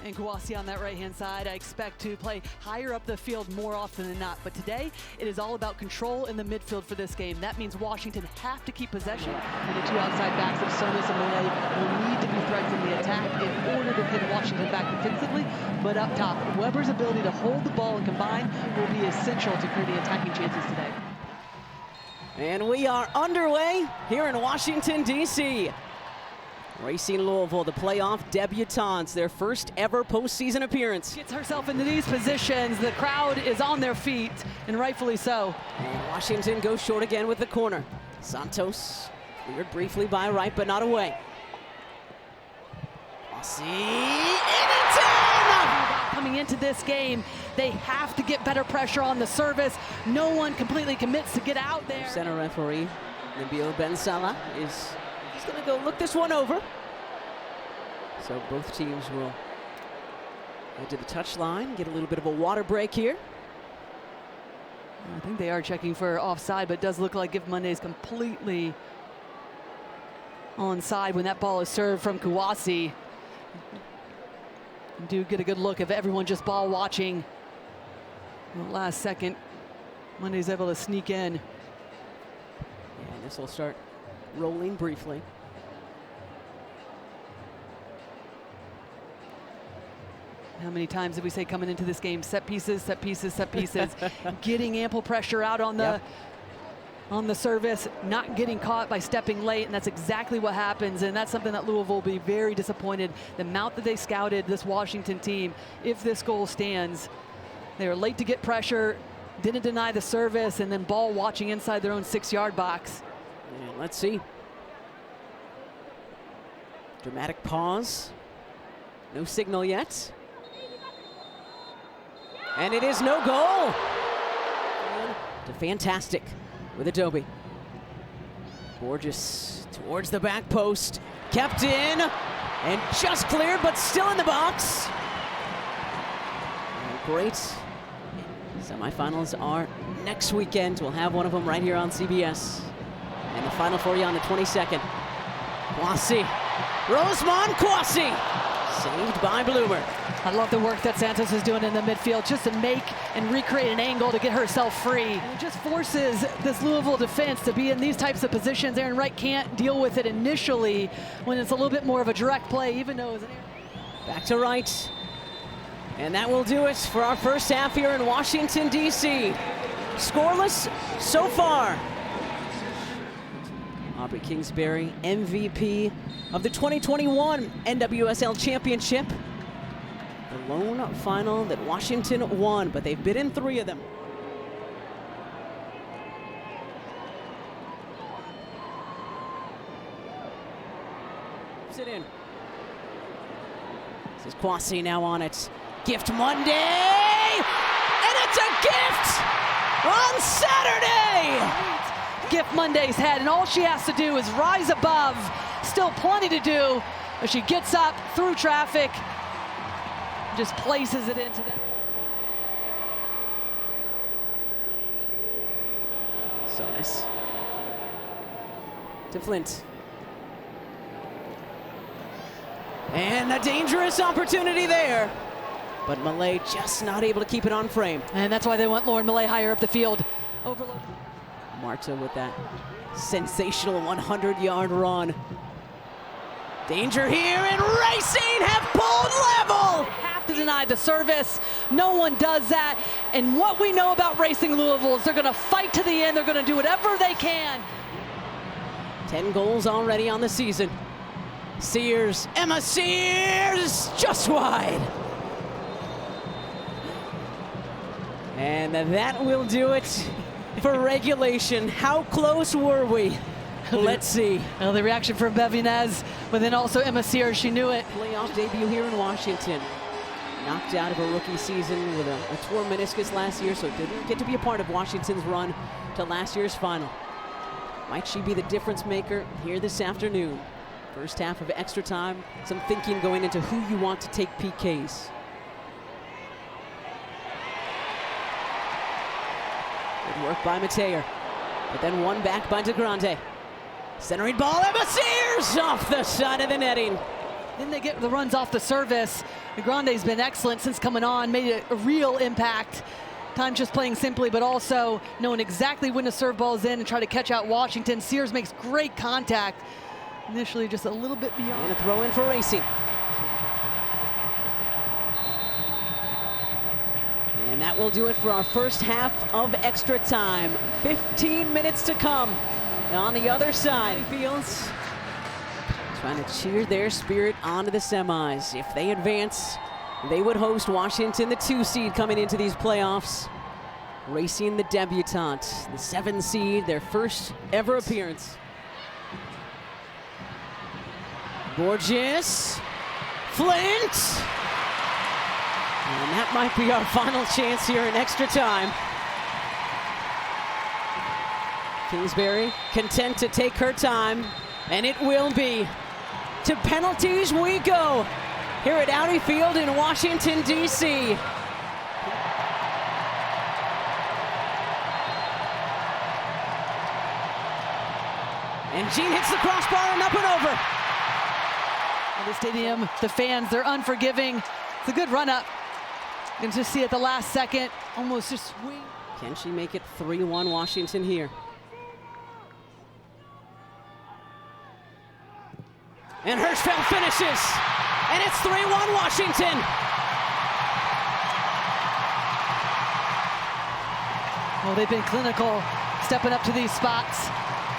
And Kouassi on that right-hand side, I expect to play higher up the field more often than not. But today, it is all about control in the midfield for this game. That means Washington have to keep possession. And the two outside backs of Sonis and Malay will need to be threats in the attack in order to pin Washington back defensively. But up top, Weber's ability to hold the ball and combine will be essential to creating attacking chances today. And we are underway here in Washington, D.C. Racing Louisville, the playoff debutantes, their first ever postseason appearance. Gets herself into these positions. The crowd is on their feet, and rightfully so. And Washington goes short again with the corner. Santos cleared briefly by right, but not away. Kouassi, Coming into this game, they have to get better pressure on the service. No one completely commits to get out there. Center referee, Nabil Ben Salah, is going to go look this one over. So both teams will head to the touchline, get a little bit of a water break here. I think they are checking for offside, but it does look like Gift Monday's completely onside when that ball is served from Kouassi. Do get a good look of everyone just ball watching. In the last second, Monday's able to sneak in. And this will start rolling briefly. How many times did we say coming into this game, set pieces, set pieces, set pieces, getting ample pressure out on the service, not getting caught by stepping late, and that's exactly what happens, and that's something that Louisville will be very disappointed. The amount that they scouted this Washington team, if this goal stands, they were late to get pressure, didn't deny the service, and then ball watching inside their own 6-yard box. And let's see. Dramatic pause. No signal yet. And it is no goal. To Fantastic with Adobe. Borges towards the back post. Kept in and just cleared, but still in the box. And great. Semifinals are next weekend. We'll have one of them right here on CBS. And the final for you on the 22nd. Kouassi. Rosemont Kouassi. Saved by Bloomer. I love the work that Santos is doing in the midfield just to make and recreate an angle to get herself free. And it just forces this Louisville defense to be in these types of positions. Aaron Wright can't deal with it initially when it's a little bit more of a direct play, even though it's an back to Wright. And that will do it for our first half here in Washington, D.C. Scoreless so far. Aubrey Kingsbury, MVP of the 2021 NWSL Championship. The lone final that Washington won, but they've been in 3 of them. Sit in. This is Kouassi now on it. Gift Monday! And it's a gift on Saturday! Gift Monday's head, and all she has to do is rise above. Still plenty to do, but she gets up through traffic, just places it into that. Sonis to Flint. And a dangerous opportunity there. But Malay just not able to keep it on frame. And that's why they want Lauren Malay higher up the field. Overload. Marta with that sensational 100-yard run. Danger here, and Racing have pulled level! Have to deny the service. No one does that. And what we know about Racing Louisville is they're going to fight to the end. They're going to do whatever they can. 10 goals already on the season. Sears, Emma Sears, just wide. And that will do it for regulation. How close were we? Let's see. Well, the reaction from Bevinez, but then also Emma Sears, she knew it. Playoff debut here in Washington. Knocked out of a rookie season with a torn meniscus last year, so didn't get to be a part of Washington's run to last year's final. Might she be the difference maker here this afternoon? First half of extra time, some thinking going into who you want to take PKs. Good work by Mateer, but then one back by DeGrande. Centering ball, Emma Sears off the side of the netting. Then they get the runs off the service. Grande's been excellent since coming on, made a real impact. Times just playing simply, but also knowing exactly when to serve balls in and try to catch out Washington. Sears makes great contact. Initially just a little bit beyond. And a throw in for Racing. And that will do it for our first half of extra time. 15 minutes to come. On the other side, Fields trying to cheer their spirit onto the semis. If they advance, they would host Washington, the 2 seed coming into these playoffs. Racing, the debutante, the 7 seed, their first ever appearance. Gorgeous, Flint, and that might be our final chance here in extra time. Kingsbury content to take her time, and it will be. To penalties we go here at Audi Field in Washington, D.C. And Jean hits the crossbar and up and over. The stadium, the fans, they're unforgiving. It's a good run-up. You can just see at the last second, almost just swing. Can she make it 3-1 Washington here? And Hirschfeld finishes, and it's 3-1 Washington. Well, they've been clinical, stepping up to these spots.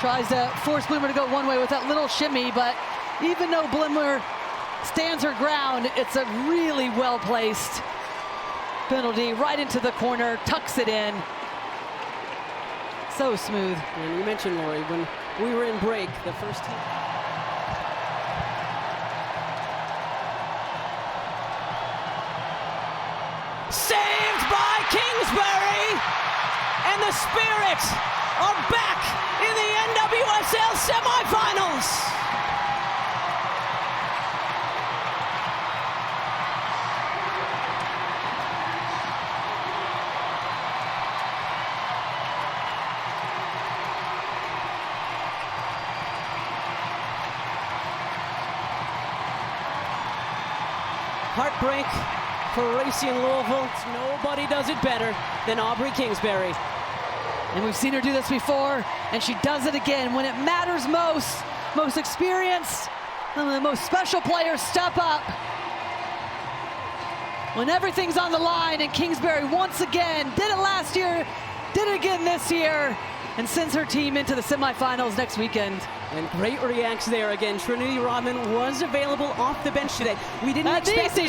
Tries to force Blimmer to go one way with that little shimmy, but even though Blimmer stands her ground, it's a really well-placed penalty right into the corner, tucks it in. So smooth. And you mentioned, Lori, when we were in break, the first team. Saved by Kingsbury, and the Spirit are back in the NWSL semifinals. Heartbreak for Racing Louisville. Nobody does it better than Aubrey Kingsbury. And we've seen her do this before, and she does it again when it matters most. Most experienced, some of the most special players step up. When everything's on the line, and Kingsbury once again did it last year, did it again this year, and sends her team into the semifinals next weekend. And great reacts there again. Trinity Rodman was available off the bench today. We didn't expect to see